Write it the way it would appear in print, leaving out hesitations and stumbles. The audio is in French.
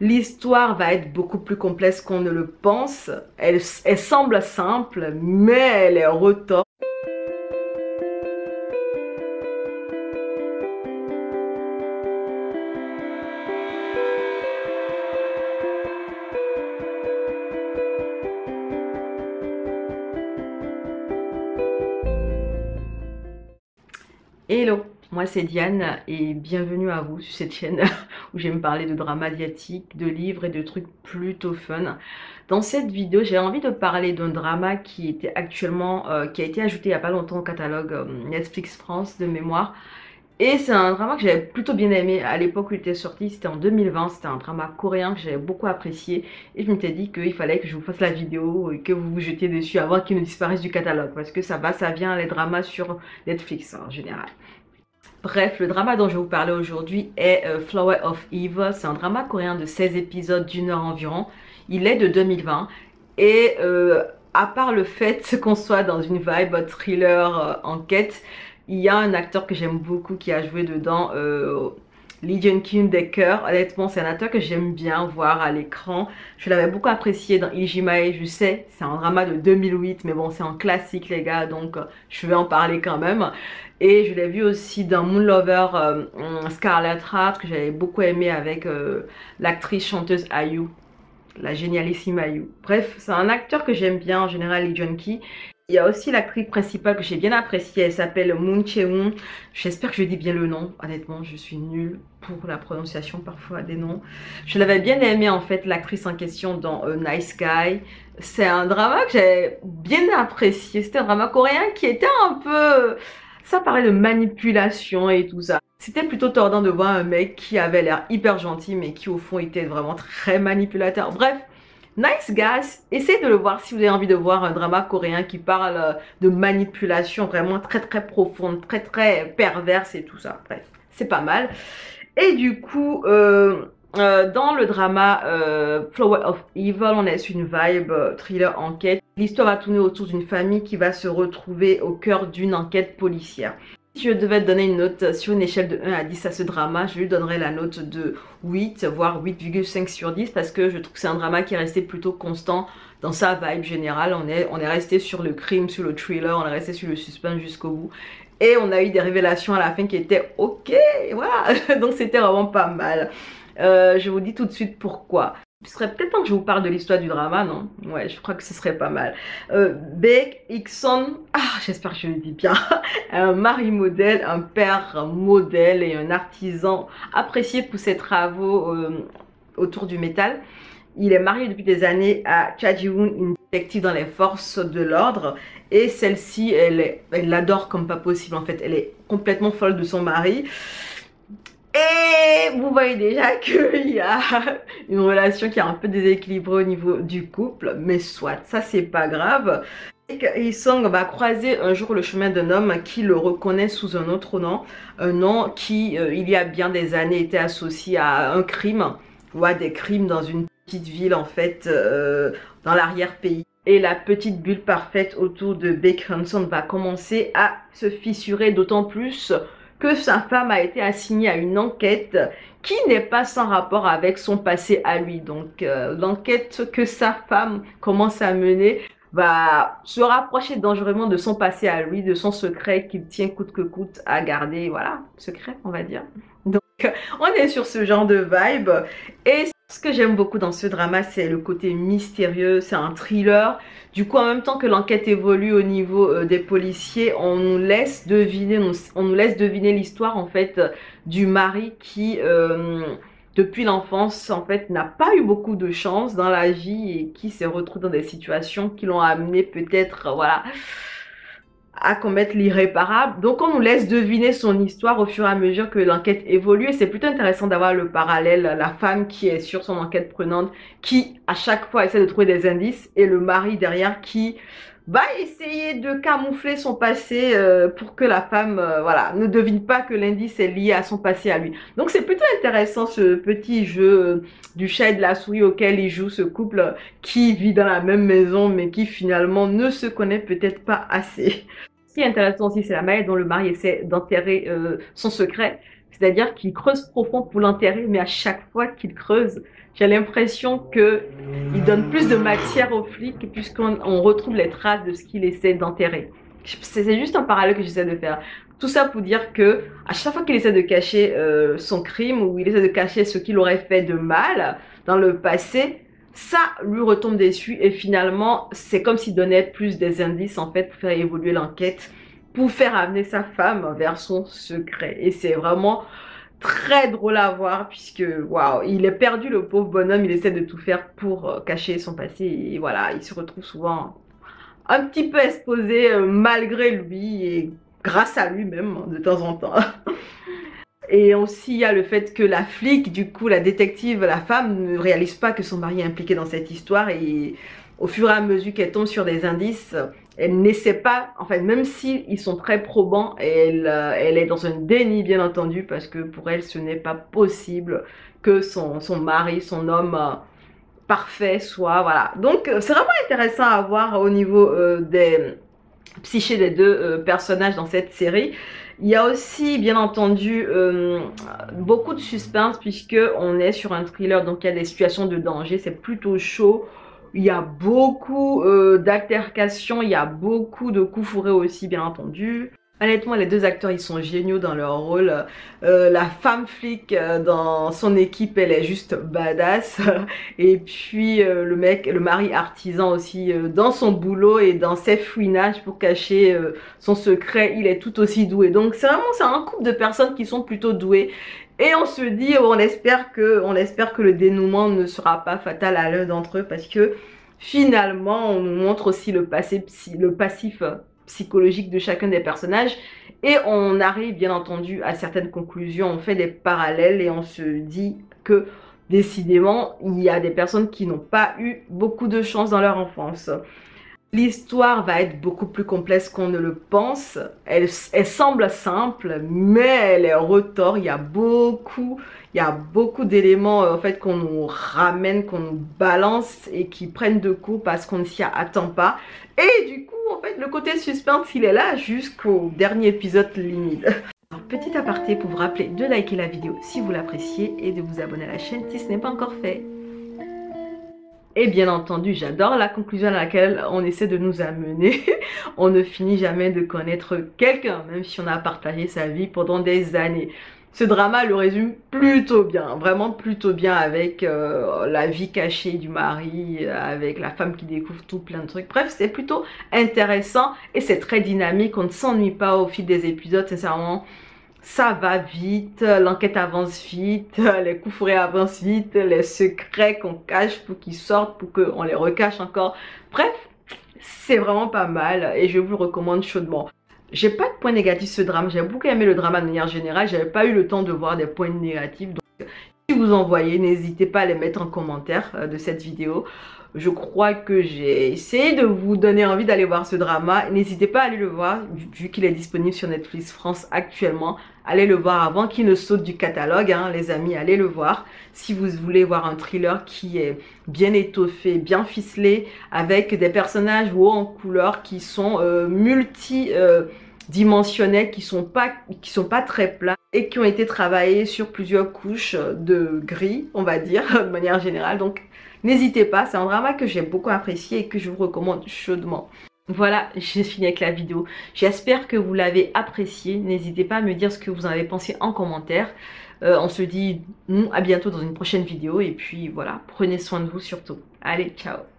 L'histoire va être beaucoup plus complexe qu'on ne le pense. Elle semble simple, mais elle est retors. Hello, moi c'est Diane et bienvenue à vous sur cette chaîne où j'aime parler de drama asiatique, de livres et de trucs plutôt fun. Dans cette vidéo, j'ai envie de parler d'un drama qui était actuellement, qui a été ajouté il n'y a pas longtemps au catalogue Netflix France de mémoire. Et c'est un drama que j'avais plutôt bien aimé à l'époque où il était sorti, c'était en 2020, c'était un drama coréen que j'avais beaucoup apprécié. Et je m'étais dit qu'il fallait que je vous fasse la vidéo et que vous vous jetiez dessus avant qu'il ne disparaisse du catalogue. Parce que ça va, ça vient, les dramas sur Netflix en général. Bref, le drama dont je vais vous parler aujourd'hui est Flower of Evil. C'est un drama coréen de 16 épisodes d'une heure environ. Il est de 2020 et à part le fait qu'on soit dans une vibe thriller enquête, il y a un acteur que j'aime beaucoup qui a joué dedans, Lee Jun-kyun Decker. Honnêtement, c'est un acteur que j'aime bien voir à l'écran. Je l'avais beaucoup apprécié dans Ijimae, je sais, c'est un drama de 2008, mais bon, c'est un classique les gars, donc je vais en parler quand même. Et je l'ai vu aussi dans Moon Lover, Scarlet Heart, que j'avais beaucoup aimé avec l'actrice chanteuse IU, la génialissime IU. Bref, c'est un acteur que j'aime bien en général, Lee Jun-ki. Il y a aussi l'actrice principale que j'ai bien appréciée, elle s'appelle Moon Chae-woon. J'espère que je dis bien le nom, honnêtement je suis nulle pour la prononciation parfois des noms. Je l'avais bien aimée en fait, l'actrice en question dans Nice Guy. C'est un drama que j'ai bien apprécié, c'était un drama coréen qui était un peu... Ça parlait de manipulation et tout ça. C'était plutôt tordant de voir un mec qui avait l'air hyper gentil mais qui au fond était vraiment très manipulateur. Bref, Nice Guys, essayez de le voir si vous avez envie de voir un drama coréen qui parle de manipulation vraiment très très profonde, très très perverse et tout ça. Bref, c'est pas mal. Et du coup, dans le drama Flower of Evil, on est sur une vibe thriller enquête. L'histoire va tourner autour d'une famille qui va se retrouver au cœur d'une enquête policière. Si je devais donner une note sur une échelle de 1 à 10 à ce drama, je lui donnerais la note de 8, voire 8,5 sur 10 parce que je trouve que c'est un drama qui est resté plutôt constant dans sa vibe générale. On est resté sur le crime, sur le thriller, on est resté sur le suspense jusqu'au bout. Et on a eu des révélations à la fin qui étaient ok, voilà, donc c'était vraiment pas mal. Je vous dis tout de suite pourquoi. Ce serait peut-être temps que je vous parle de l'histoire du drama, non? Ouais, je crois que ce serait pas mal. Baek Ik-son, j'espère que je le dis bien, un mari modèle, un père modèle et un artisan apprécié pour ses travaux autour du métal. Il est marié depuis des années à Cha Ji-woon, une détective dans les forces de l'ordre. Et celle-ci, elle l'adore comme pas possible en fait. Elle est complètement folle de son mari. Et vous voyez déjà qu'il y a une relation qui est un peu déséquilibrée au niveau du couple. Mais soit, ça c'est pas grave. Hee-sung va croiser un jour le chemin d'un homme qui le reconnaît sous un autre nom. Un nom qui, il y a bien des années, était associé à un crime. Ou à des crimes dans une petite ville en fait, dans l'arrière-pays. Et la petite bulle parfaite autour de Baek Hanson va commencer à se fissurer d'autant plus que sa femme a été assignée à une enquête qui n'est pas sans rapport avec son passé à lui. Donc l'enquête que sa femme commence à mener va se rapprocher dangereusement de son passé à lui, de son secret qu'il tient coûte que coûte à garder, voilà, secret on va dire. Donc on est sur ce genre de vibe et ce que j'aime beaucoup dans ce drama, c'est le côté mystérieux, c'est un thriller. Du coup, en même temps que l'enquête évolue au niveau des policiers, on nous laisse deviner l'histoire en fait du mari qui, depuis l'enfance, en fait, n'a pas eu beaucoup de chance dans la vie et qui s'est retrouvé dans des situations qui l'ont amené peut-être, voilà, à commettre l'irréparable. Donc on nous laisse deviner son histoire au fur et à mesure que l'enquête évolue et c'est plutôt intéressant d'avoir le parallèle, la femme qui est sur son enquête prenante, qui à chaque fois essaie de trouver des indices et le mari derrière qui va essayer de camoufler son passé pour que la femme voilà, ne devine pas que l'indice est lié à son passé à lui. Donc c'est plutôt intéressant ce petit jeu du chat et de la souris auquel il joue ce couple qui vit dans la même maison mais qui finalement ne se connaît peut-être pas assez. Ce qui est intéressant aussi, c'est la manière dont le mari essaie d'enterrer son secret. C'est-à-dire qu'il creuse profond pour l'enterrer, mais à chaque fois qu'il creuse, j'ai l'impression qu'il donne plus de matière aux flics puisqu'on retrouve les traces de ce qu'il essaie d'enterrer. C'est juste un parallèle que j'essaie de faire. Tout ça pour dire que à chaque fois qu'il essaie de cacher son crime ou il essaie de cacher ce qu'il aurait fait de mal dans le passé, ça lui retombe dessus et finalement c'est comme s'il donnait plus des indices en fait pour faire évoluer l'enquête, pour faire amener sa femme vers son secret. Et c'est vraiment très drôle à voir puisque waouh, il est perdu le pauvre bonhomme, il essaie de tout faire pour cacher son passé et voilà, il se retrouve souvent un petit peu exposé malgré lui et grâce à lui même de temps en temps. Et aussi, il y a le fait que la flic, du coup, la détective, la femme, ne réalise pas que son mari est impliqué dans cette histoire. Et au fur et à mesure qu'elle tombe sur des indices, elle n'essaie pas, en fait, même si ils sont très probants, elle est dans un déni, bien entendu, parce que pour elle, ce n'est pas possible que son mari, son homme parfait soit, voilà. Donc, c'est vraiment intéressant à voir au niveau des psyché des deux personnages dans cette série. Il y a aussi, bien entendu, beaucoup de suspense puisque on est sur un thriller, donc il y a des situations de danger, c'est plutôt chaud. Il y a beaucoup d'altercations, il y a beaucoup de coups fourrés aussi, bien entendu. Honnêtement, les deux acteurs, ils sont géniaux dans leur rôle. La femme flic dans son équipe, elle est juste badass. Et puis le mari artisan aussi, dans son boulot et dans ses fouinages pour cacher son secret, il est tout aussi doué. Donc c'est un couple de personnes qui sont plutôt douées. Et on se dit, on espère que le dénouement ne sera pas fatal à l'un d'entre eux parce que finalement, on nous montre aussi le passif psychologique de chacun des personnages et on arrive bien entendu à certaines conclusions, on fait des parallèles et on se dit que décidément il y a des personnes qui n'ont pas eu beaucoup de chance dans leur enfance. L'histoire va être beaucoup plus complexe qu'on ne le pense. Elle semble simple, mais elle est retors. Il y a beaucoup d'éléments en fait qu'on nous ramène, qu'on nous balance et qui prennent de coup parce qu'on ne s'y attend pas. Et du coup, en fait, le côté suspense, il est là jusqu'au dernier épisode limite. Alors, petit aparté pour vous rappeler de liker la vidéo si vous l'appréciez et de vous abonner à la chaîne si ce n'est pas encore fait. Et bien entendu, j'adore la conclusion à laquelle on essaie de nous amener. On ne finit jamais de connaître quelqu'un, même si on a partagé sa vie pendant des années. Ce drama le résume plutôt bien, vraiment plutôt bien avec la vie cachée du mari, avec la femme qui découvre tout plein de trucs. Bref, c'est plutôt intéressant et c'est très dynamique. On ne s'ennuie pas au fil des épisodes, sincèrement. Ça va vite, l'enquête avance vite, les coups fourrés avancent vite, les secrets qu'on cache pour qu'ils sortent, pour qu'on les recache encore. Bref, c'est vraiment pas mal et je vous le recommande chaudement. J'ai pas de points négatifs ce drame, j'ai beaucoup aimé le drama de manière générale, j'avais pas eu le temps de voir des points négatifs. Donc, si vous en voyez, n'hésitez pas à les mettre en commentaire de cette vidéo. Je crois que j'ai essayé de vous donner envie d'aller voir ce drama. N'hésitez pas à aller le voir, vu qu'il est disponible sur Netflix France actuellement. Allez le voir avant qu'il ne saute du catalogue, hein, les amis, allez le voir. Si vous voulez voir un thriller qui est bien étoffé, bien ficelé, avec des personnages hauts en couleur qui sont multidimensionnels, qui sont pas très plats et qui ont été travaillés sur plusieurs couches de gris, on va dire, de manière générale. Donc, n'hésitez pas, c'est un drama que j'ai beaucoup apprécié et que je vous recommande chaudement. Voilà, j'ai fini avec la vidéo. J'espère que vous l'avez apprécié. N'hésitez pas à me dire ce que vous en avez pensé en commentaire. On se dit à bientôt dans une prochaine vidéo. Et puis voilà, prenez soin de vous surtout. Allez, ciao!